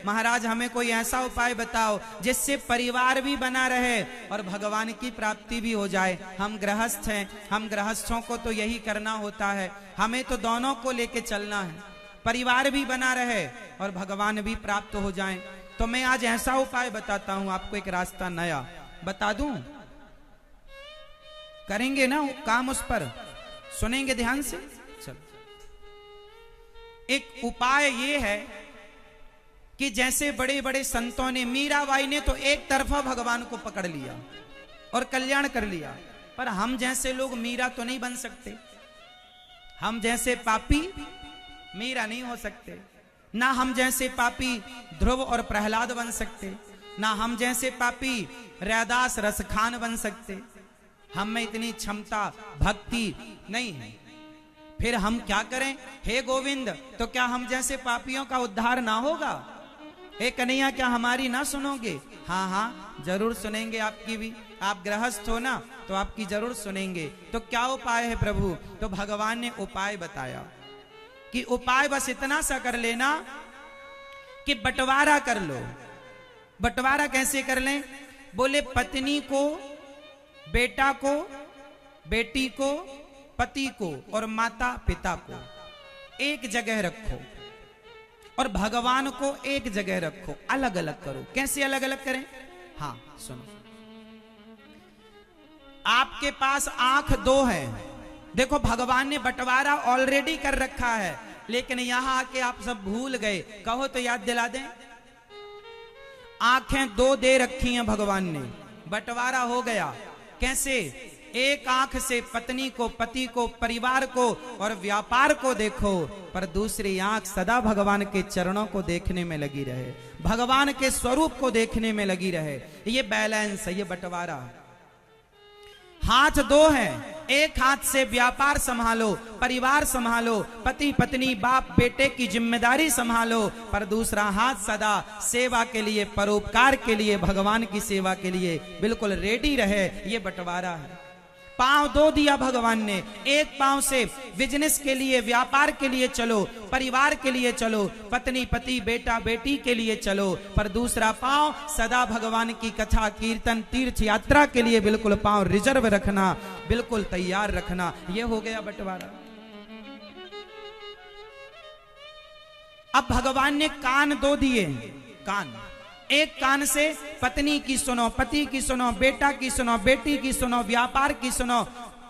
महाराज हमें कोई ऐसा उपाय बताओ जिससे परिवार भी बना रहे और भगवान की प्राप्ति भी हो जाए। हम गृहस्थ हैं, हम गृहस्थों को तो यही करना होता है, हमें तो दोनों को लेके चलना है, परिवार भी बना रहे और भगवान भी प्राप्त हो जाए। तो मैं आज ऐसा उपाय बताता हूं आपको, एक रास्ता नया बता दूं, करेंगे ना काम उस पर, सुनेंगे ध्यान से। चलो, एक उपाय ये है कि जैसे बड़े बड़े संतों ने, मीराबाई ने तो एक तरफा भगवान को पकड़ लिया और कल्याण कर लिया, पर हम जैसे लोग मीरा तो नहीं बन सकते, हम जैसे पापी मीरा नहीं हो सकते, ना हम जैसे पापी ध्रुव और प्रहलाद बन सकते, ना हम जैसे पापी रैदास रसखान बन सकते, हम में इतनी क्षमता भक्ति नहीं है। फिर हम क्या करें हे गोविंद, तो क्या हम जैसे पापियों का उद्धार ना होगा? हे कन्हैया क्या हमारी ना सुनोगे? हाँ हाँ जरूर सुनेंगे आपकी भी, आप गृहस्थ हो ना तो आपकी जरूर सुनेंगे। तो क्या उपाय है प्रभु? तो भगवान ने उपाय बताया कि उपाय बस इतना सा कर लेना कि बंटवारा कर लो। बंटवारा कैसे कर लें? बोले पत्नी को, बेटा को, बेटी को, पति को और माता पिता को एक जगह रखो और भगवान को एक जगह रखो, अलग अलग करो। कैसे अलग अलग करें? हाँ सुनो, आपके पास आंख दो है, देखो भगवान ने बंटवारा ऑलरेडी कर रखा है, लेकिन यहां आके आप सब भूल गए। कहो तो याद दिला दें। आंखें दो दे रखी हैं भगवान ने, बंटवारा हो गया। कैसे? एक आंख से पत्नी को, पति को, परिवार को और व्यापार को देखो, पर दूसरी आंख सदा भगवान के चरणों को देखने में लगी रहे, भगवान के स्वरूप को देखने में लगी रहे। ये बैलेंस है, ये बंटवारा। हाथ दो हैं, एक हाथ से व्यापार संभालो, परिवार संभालो, पति पत्नी बाप बेटे की जिम्मेदारी संभालो, पर दूसरा हाथ सदा सेवा के लिए, परोपकार के लिए, भगवान की सेवा के लिए बिल्कुल रेडी रहे। ये बंटवारा है। पांव दो दिया भगवान ने, एक पांव से बिजनेस के लिए, व्यापार के लिए चलो, परिवार के लिए चलो, पत्नी पति बेटा बेटी के लिए चलो, पर दूसरा पांव सदा भगवान की कथा कीर्तन तीर्थ यात्रा के लिए बिल्कुल पांव रिजर्व रखना, बिल्कुल तैयार रखना। यह हो गया बंटवारा। अब भगवान ने कान दो दिए, कान, एक कान से पत्नी की सुनो, पति की सुनो, बेटा की सुनो, बेटी की सुनो, व्यापार की सुनो,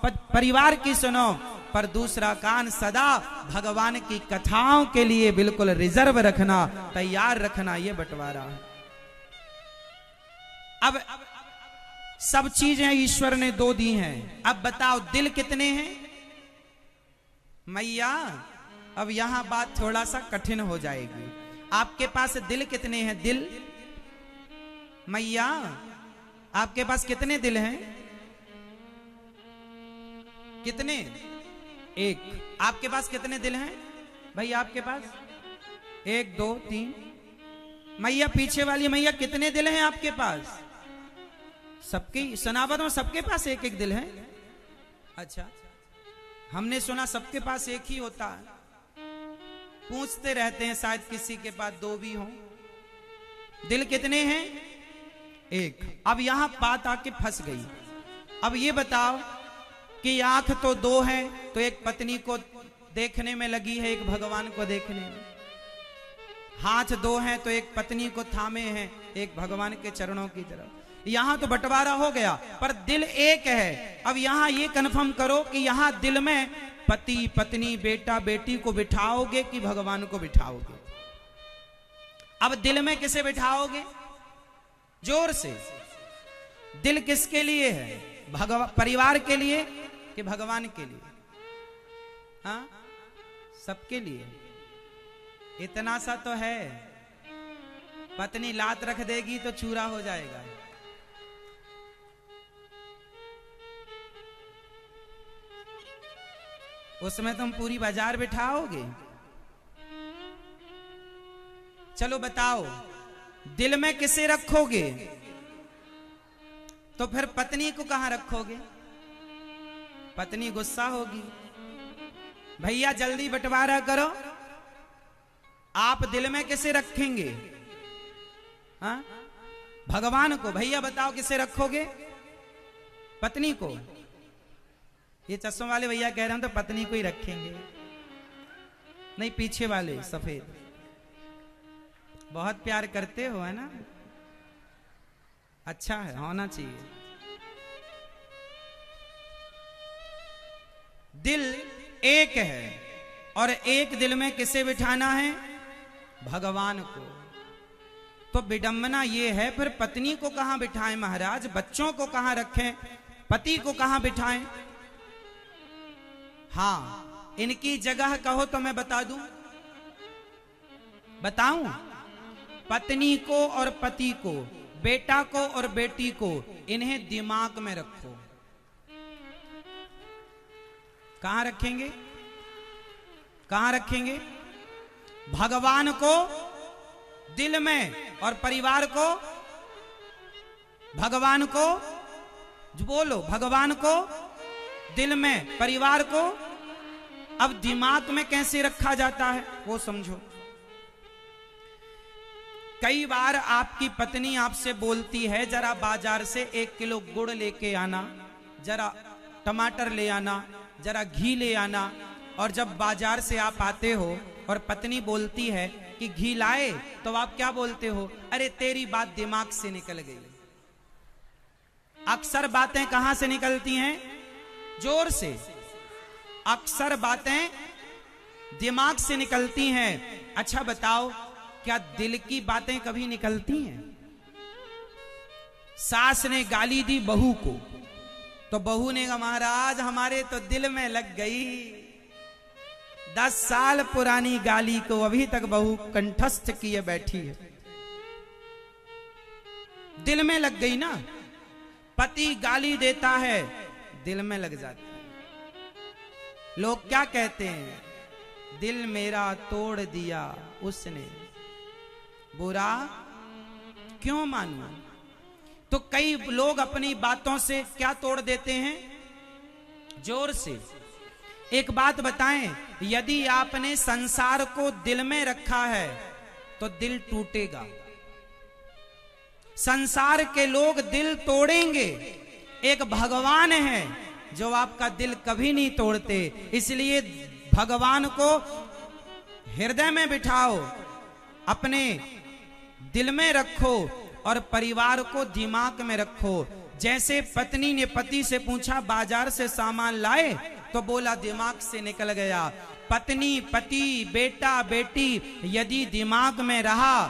परिवार की सुनो, पर दूसरा कान सदा भगवान की कथाओं के लिए बिल्कुल रिजर्व रखना, तैयार रखना। यह बंटवारा है। अब सब चीजें ईश्वर ने दो दी हैं, अब बताओ दिल कितने हैं? मैया अब यहां बात थोड़ा सा कठिन हो जाएगी। आपके पास दिल कितने हैं? दिल मैया आपके पास कितने दिल हैं? कितने? एक। आपके पास कितने दिल हैं भाई? आपके पास 1 2 3। मैया पीछे वाली मैया कितने दिल हैं आपके पास? सबके सनावद में सबके पास एक एक दिल है। अच्छा, हमने सुना सबके पास एक ही होता है, पूछते रहते हैं शायद किसी के पास 2 भी हों। दिल कितने हैं? एक। अब यहां बात आके फंस गई। अब ये बताओ कि आंख तो 2 है, तो एक पत्नी को देखने में लगी है, एक भगवान को देखने में। हाथ 2 हैं तो एक पत्नी को थामे हैं, एक भगवान के चरणों की तरफ। यहां तो बंटवारा हो गया, पर दिल एक है। अब यहां ये कन्फर्म करो कि यहां दिल में पति पत्नी बेटा बेटी को बिठाओगे कि भगवान को बिठाओगे? अब दिल में किसे बिठाओगे? जोर से। दिल किसके लिए है? परिवार के लिए कि भगवान के लिए? हाँ, सबके लिए। इतना सा तो है, पत्नी लात रख देगी तो चूरा हो जाएगा। उसमें तुम पूरी बाजार बिठाओगे? चलो बताओ, दिल में किसे रखोगे? तो फिर पत्नी को कहां रखोगे? पत्नी गुस्सा होगी। भैया जल्दी बंटवारा करो। आप दिल में किसे रखेंगे? हाँ? भगवान को। भैया बताओ किसे रखोगे? पत्नी को। ये चश्मे वाले भैया कह रहे हैं तो पत्नी को ही रखेंगे। नहीं, पीछे वाले सफेद। बहुत प्यार करते हो, है ना? अच्छा है, होना चाहिए। दिल एक है और एक दिल में किसे बिठाना है? भगवान को। तो विडंबना ये है, फिर पत्नी को कहां बिठाएं महाराज? बच्चों को कहां रखें? पति को कहां बिठाएं? हाँ, इनकी जगह कहो तो मैं बता दूं। बताऊं? पत्नी को और पति को, बेटा को और बेटी को, इन्हें दिमाग में रखो। कहां रखेंगे? कहां रखेंगे? भगवान को दिल में और परिवार को, भगवान को जो बोलो, भगवान को दिल में, परिवार को। अब दिमाग में कैसे रखा जाता है वो समझो। कई बार आपकी पत्नी आपसे बोलती है, जरा बाजार से 1 किलो गुड़ लेके आना, जरा टमाटर ले आना, जरा घी ले आना। और जब बाजार से आप आते हो और पत्नी बोलती है कि घी लाए, तो आप क्या बोलते हो? अरे तेरी बात दिमाग से निकल गई। अक्सर बातें कहां से निकलती हैं? जोर से। अक्सर बातें दिमाग से निकलती हैं। अच्छा बताओ, क्या दिल की बातें कभी निकलती हैं? सास ने गाली दी बहू को, तो बहू ने कहा महाराज हमारे तो दिल में लग गई। 10 साल पुरानी गाली को अभी तक बहू कंठस्थ किए बैठी है। दिल में लग गई ना। पति गाली देता है, दिल में लग जाता है। लोग क्या कहते हैं? दिल मेरा तोड़ दिया उसने, बुरा क्यों मानूं? तो कई लोग अपनी बातों से क्या तोड़ देते हैं? जोर से। एक बात बताएं, यदि आपने संसार को दिल में रखा है तो दिल टूटेगा। संसार के लोग दिल तोड़ेंगे, एक भगवान है जो आपका दिल कभी नहीं तोड़ते। इसलिए भगवान को हृदय में बिठाओ, अपने दिल में रखो और परिवार को दिमाग में रखो। जैसे पत्नी ने पति से पूछा बाजार से सामान लाए, तो बोला दिमाग से निकल गया। पत्नी, पति, बेटा, बेटी यदि दिमाग में रहा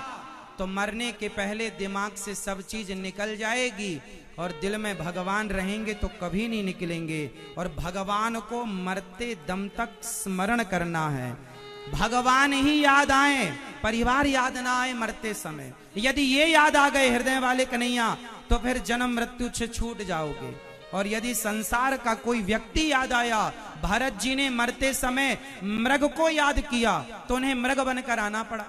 तो मरने के पहले दिमाग से सब चीज निकल जाएगी, और दिल में भगवान रहेंगे तो कभी नहीं निकलेंगे। और भगवान को मरते दम तक स्मरण करना है। भगवान ही याद आए, परिवार याद ना आए मरते समय। यदि ये याद आ गए हृदय वाले कन्हैया, तो फिर जन्म मृत्यु से छूट जाओगे। और यदि संसार का कोई व्यक्ति याद आया, भरत जी ने मरते समय मृग को याद किया तो उन्हें मृग बनकर आना पड़ा।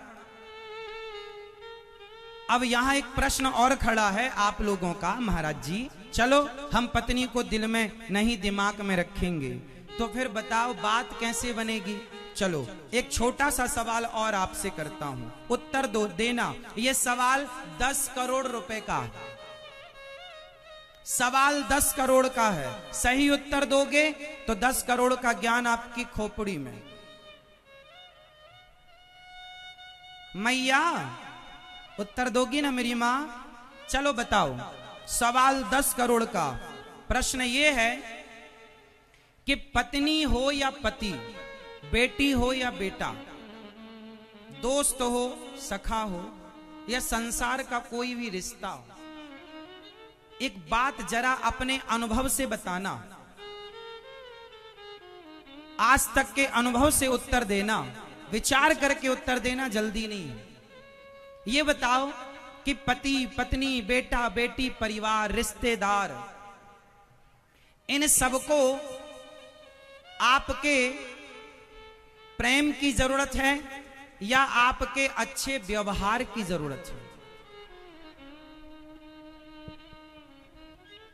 अब यहां एक प्रश्न और खड़ा है आप लोगों का, महाराज जी चलो हम पत्नी को दिल में नहीं दिमाग में रखेंगे, तो फिर बताओ बात कैसे बनेगी? चलो एक छोटा सा सवाल और आपसे करता हूं, उत्तर दो देना। यह सवाल 10 करोड़ रुपए का है। सवाल 10 करोड़ का है। सही उत्तर दोगे तो 10 करोड़ का ज्ञान आपकी खोपड़ी में। मैया उत्तर दोगी ना मेरी मां? चलो बताओ, सवाल 10 करोड़ का प्रश्न ये है कि पत्नी हो या पति, बेटी हो या बेटा, दोस्त हो, सखा हो, या संसार का कोई भी रिश्ता हो, एक बात जरा अपने अनुभव से बताना। आज तक के अनुभव से उत्तर देना, विचार करके उत्तर देना, जल्दी नहीं। ये बताओ कि पति, पत्नी, बेटा, बेटी, परिवार, रिश्तेदार, इन सबको आपके प्रेम की जरूरत है या आपके अच्छे व्यवहार की जरूरत है?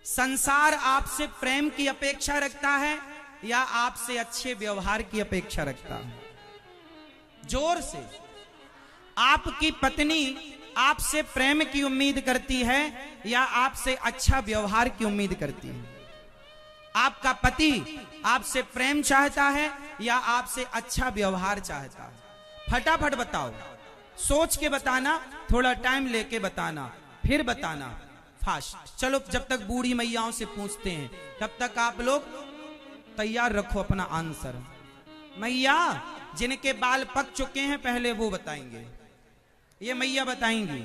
संसार आपसे प्रेम की अपेक्षा रखता है या आपसे अच्छे व्यवहार की अपेक्षा रखता है? जोर से। आपकी पत्नी आपसे प्रेम की उम्मीद करती है या आपसे अच्छा व्यवहार की उम्मीद करती है? आपका पति आपसे प्रेम चाहता है या आपसे अच्छा व्यवहार चाहता है? फटाफट बताओ, सोच के बताना, थोड़ा टाइम लेके बताना, फिर बताना फास्ट। चलो, जब तक बूढ़ी मैयाओं से पूछते हैं तब तक आप लोग तैयार रखो अपना आंसर। मैया जिनके बाल पक चुके हैं पहले वो बताएंगे, ये मैया बताएंगी।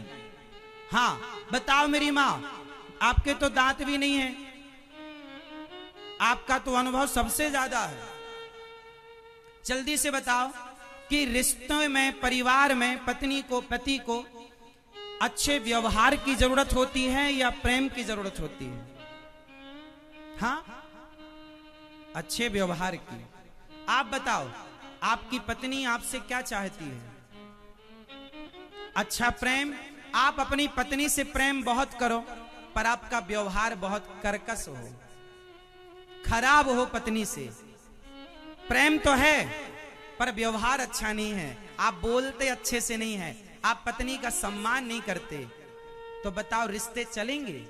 हाँ बताओ मेरी माँ, आपके तो दांत भी नहीं है, आपका तो अनुभव सबसे ज्यादा है। जल्दी से बताओ कि रिश्तों में, परिवार में पत्नी को, पति को अच्छे व्यवहार की जरूरत होती है या प्रेम की जरूरत होती है? हाँ, अच्छे व्यवहार की। आप बताओ, आपकी पत्नी आपसे क्या चाहती है? अच्छा प्रेम। आप अपनी पत्नी से प्रेम बहुत करो पर आपका व्यवहार बहुत कर्कश हो, खराब हो पत्नी से। प्रेम तो है पर व्यवहार अच्छा नहीं है, आप बोलते अच्छे से नहीं है, आप पत्नी का सम्मान नहीं करते, तो बताओ रिश्ते चलेंगे?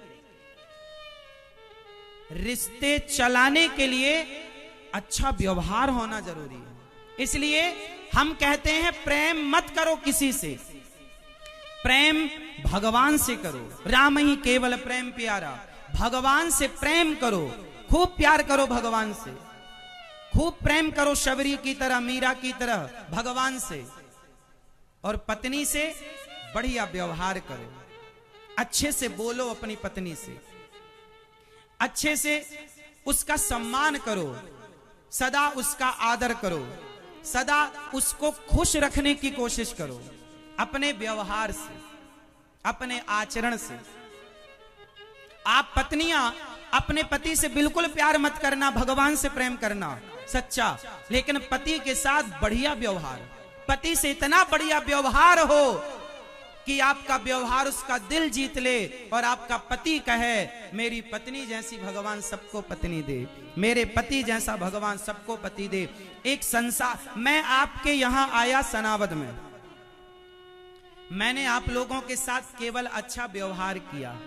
रिश्ते चलाने के लिए अच्छा व्यवहार होना जरूरी है। इसलिए हम कहते हैं प्रेम मत करो किसी से, प्रेम भगवान से करो। राम ही केवल प्रेम प्यारा, भगवान से प्रेम करो, खूब प्यार करो भगवान से, खूब प्रेम करो शबरी की तरह, मीरा की तरह भगवान से। और पत्नी से बढ़िया व्यवहार करो, अच्छे से बोलो अपनी पत्नी से, अच्छे से उसका सम्मान करो, सदा उसका आदर करो, सदा उसको खुश रखने की कोशिश करो, अपने व्यवहार से, अपने आचरण से। आप पत्नियां अपने पति से बिल्कुल प्यार मत करना, भगवान से प्रेम करना सच्चा, लेकिन पति के साथ बढ़िया व्यवहार, पति से इतना बढ़िया व्यवहार हो कि आपका व्यवहार उसका दिल जीत ले और आपका पति कहे मेरी पत्नी जैसी भगवान सबको पत्नी दे, मेरे पति जैसा भगवान सबको पति दे। एक संसार, मैं आपके यहां आया सनावद में, मैंने आप लोगों के साथ केवल अच्छा व्यवहार किया,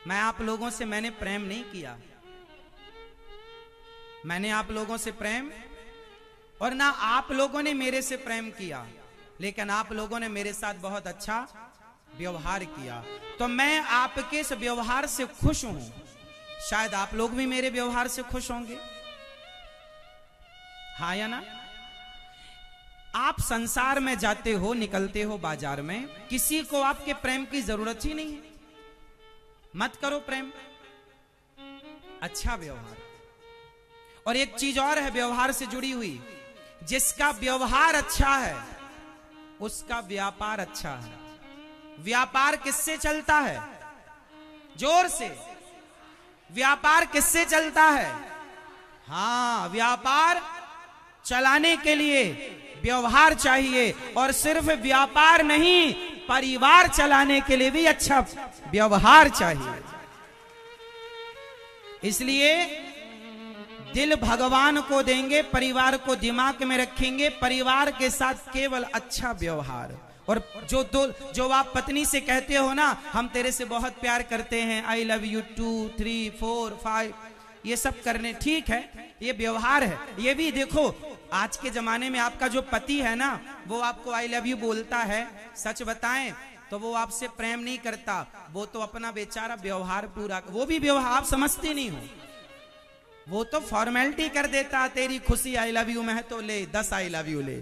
मैं आप लोगों से मैंने प्रेम नहीं किया, मैंने आप लोगों से प्रेम, और ना आप लोगों ने मेरे से प्रेम किया, लेकिन आप लोगों ने मेरे साथ बहुत अच्छा व्यवहार किया, तो मैं आपके इस व्यवहार से खुश हूं। शायद आप लोग भी मेरे व्यवहार से खुश होंगे, हाँ या ना? आप संसार में जाते हो, निकलते हो बाजार में, किसी को आपके प्रेम की जरूरत ही नहीं है, मत करो प्रेम, अच्छा व्यवहार। और एक चीज और है व्यवहार से जुड़ी हुई, जिसका व्यवहार अच्छा है उसका व्यापार अच्छा है। व्यापार किससे चलता है? जोर से, व्यापार किससे चलता है? हाँ, व्यापार चलाने के लिए व्यवहार चाहिए, और सिर्फ व्यापार नहीं, परिवार चलाने के लिए भी अच्छा व्यवहार चाहिए। इसलिए दिल भगवान को देंगे, परिवार को दिमाग में रखेंगे, परिवार के साथ केवल अच्छा व्यवहार। और जो आप पत्नी से कहते हो ना, हम तेरे से बहुत प्यार करते हैं, आई लव यू 2 3 4 5, ये सब करने ठीक है, ये व्यवहार है। ये भी देखो, आज के जमाने में आपका जो पति है ना, वो आपको आई लव यू बोलता है, सच बताएं तो वो आपसे प्रेम नहीं करता, वो तो अपना बेचारा व्यवहार पूरा, वो भी व्यवहार आप समझते नहीं हो, वो तो फॉर्मेलिटी कर देता, तेरी खुशी आई लव यू में है तो ले 10 आई लव यू ले,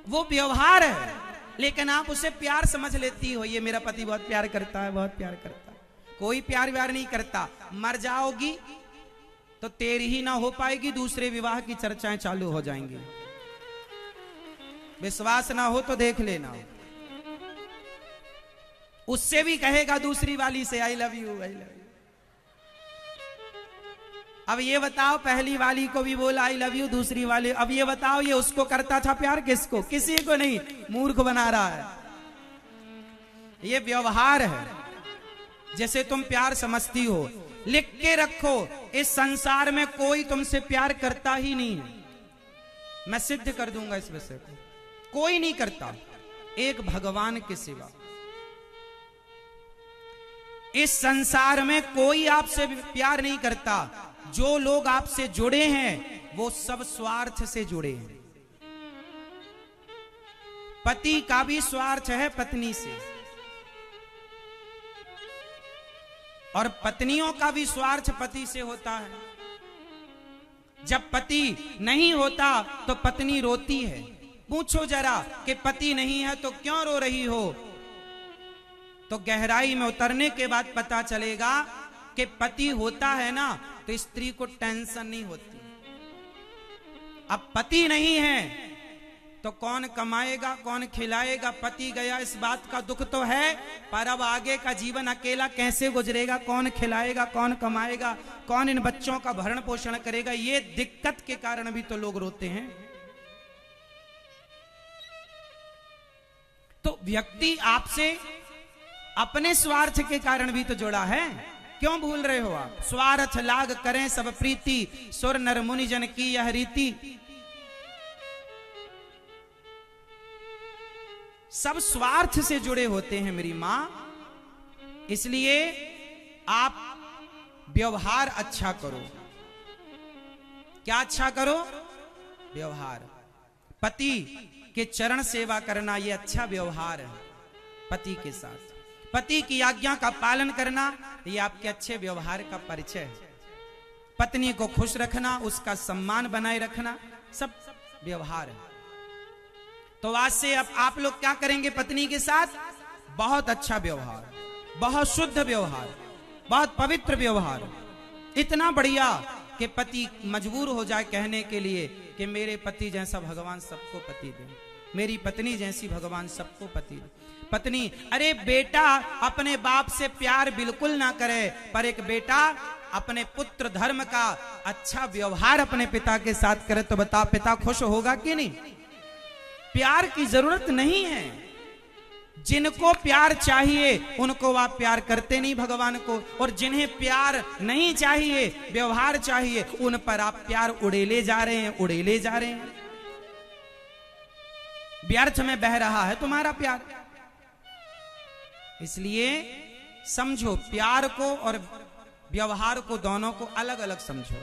वो व्यवहार है। लेकिन आप उसे प्यार समझ लेती हो, ये मेरा पति बहुत प्यार करता है, बहुत प्यार करता है। कोई प्यार व्यार नहीं करता। मर जाओगी तो तेरी ही ना हो पाएगी, दूसरे विवाह की चर्चाएं चालू हो जाएंगी। विश्वास ना हो तो देख लेना, उससे भी कहेगा दूसरी वाली से I love you, I love you. अब ये बताओ, पहली वाली को भी बोला आई लव यू, दूसरी वाली, अब ये बताओ ये उसको करता था प्यार? किसको? किसी को नहीं, मूर्ख बना रहा है। ये व्यवहार है, जैसे तुम प्यार समझती हो। लिख के रखो, इस संसार में कोई तुमसे प्यार करता ही नहीं है, मैं सिद्ध कर दूंगा इस विषय को, कोई नहीं करता। एक भगवान के सिवा। इस संसार में कोई आपसे प्यार नहीं करता। जो लोग आपसे जुड़े हैं वो सब स्वार्थ से जुड़े हैं। पति का भी स्वार्थ है पत्नी से, और पत्नियों का भी स्वार्थ पति से होता है। जब पति नहीं होता तो पत्नी रोती है। पूछो जरा कि पति नहीं है तो क्यों रो रही हो, तो गहराई में उतरने के बाद पता चलेगा कि पति होता है ना तो स्त्री को टेंशन नहीं होती। अब पति नहीं है तो कौन कमाएगा, कौन खिलाएगा। पति गया इस बात का दुख तो है, पर अब आगे का जीवन अकेला कैसे गुजरेगा, कौन खिलाएगा, कौन कमाएगा, कौन इन बच्चों का भरण पोषण करेगा। ये दिक्कत के कारण भी तो लोग रोते हैं। तो व्यक्ति आपसे अपने स्वार्थ के कारण भी तो जुड़ा है। क्यों भूल रहे हो आप? स्वार्थ लाग करें सब प्रीति, सुर नर मुनि जन की यह रीति। सब स्वार्थ से जुड़े होते हैं मेरी मां। इसलिए आप व्यवहार अच्छा करो। क्या अच्छा करो? व्यवहार। पति के चरण सेवा करना यह अच्छा व्यवहार है। पति के साथ पति की आज्ञा का पालन करना यह आपके अच्छे व्यवहार का परिचय है। पत्नी को खुश रखना, उसका सम्मान बनाए रखना, सब व्यवहार है। तो आज से अब आप लोग क्या करेंगे पत्नी के साथ? बहुत अच्छा व्यवहार, बहुत शुद्ध व्यवहार, बहुत पवित्र व्यवहार। इतना बढ़िया कि पति मजबूर हो जाए कहने के लिए कि मेरे पति जैसा भगवान सबको पति दे, मेरी पत्नी जैसी भगवान सबको पति दे। पत्नी, अरे बेटा अपने बाप से प्यार बिल्कुल ना करे, पर एक बेटा अपने पुत्र धर्म का अच्छा व्यवहार अपने पिता के साथ करे तो बता पिता खुश होगा कि नहीं? प्यार की जरूरत नहीं है। जिनको प्यार चाहिए उनको आप प्यार करते नहीं भगवान को, और जिन्हें प्यार नहीं चाहिए, व्यवहार चाहिए, उन पर आप प्यार उड़ेले जा रहे हैं, उड़ेले जा रहे हैं। व्यर्थ में बह रहा है तुम्हारा प्यार। इसलिए समझो, प्यार को और व्यवहार को दोनों को अलग अलग समझो।